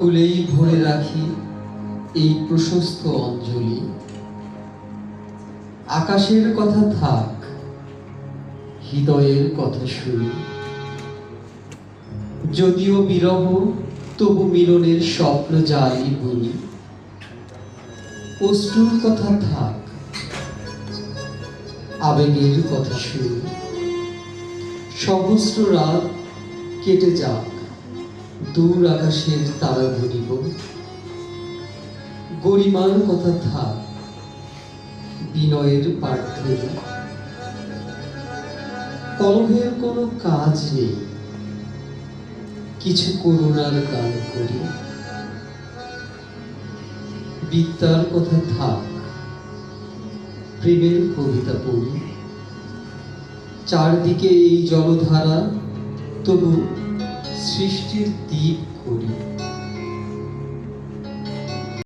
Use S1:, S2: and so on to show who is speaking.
S1: ফুলেই ভরে রাখি এই প্রশস্ত অঞ্জলি। আকাশের কথা থাক, হৃদয়ের কথা শুনি। যদিও বিরহ, তবু মিলনের স্বপ্ন জালি বলি। অশ্রুর কথা থাক, আবেগের কথা শুনি। সহস্র রাত কেটে যাক, দূর আকাশের তারা গুনিব। গরিমার কথা থাক, বিনয়ের পার্থে। কলহের কোনো কাজ নেই, কিছু করুণার গান করি। বিদ্যার কথা থাক, প্রেমের কবিতা পড়ি। চারদিকে এই জলধারা, তবু সৃষ্টির দ্বীপ করি।